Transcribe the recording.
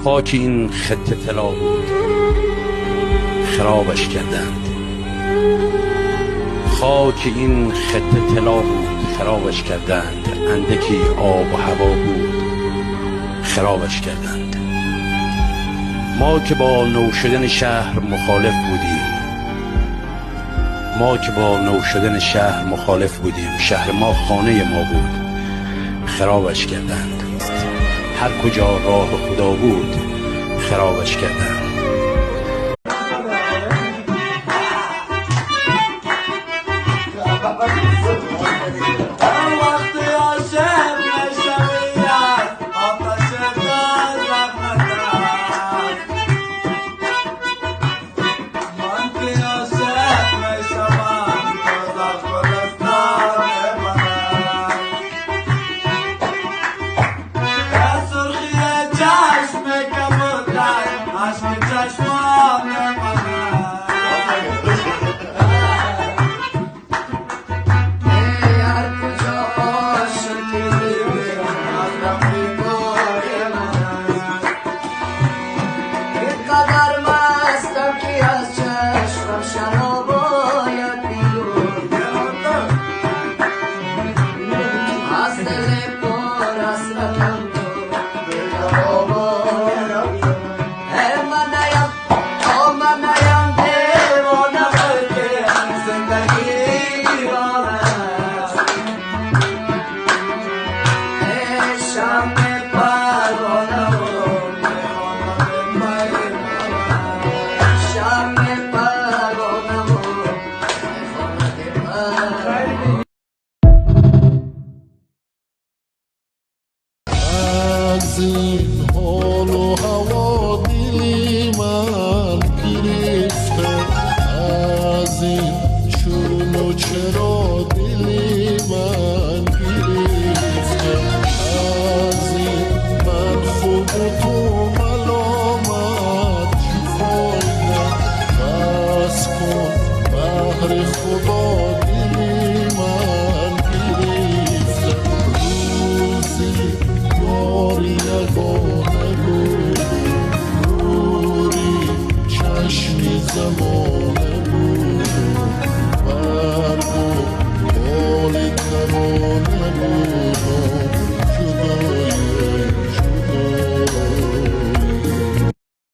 خاک این خطه طلا بود، خرابش کردند. خاک این خطه طلا بود، خرابش کردند. اندکی آب و هوا بود، خرابش کردند. ما که با نو شدن شهر مخالف بودیم، ما که با نو شدن شهر مخالف بودیم، شهر ما خانه ما بود، خرابش کردند. هر کجا راه خدا بود، خرابش کردند.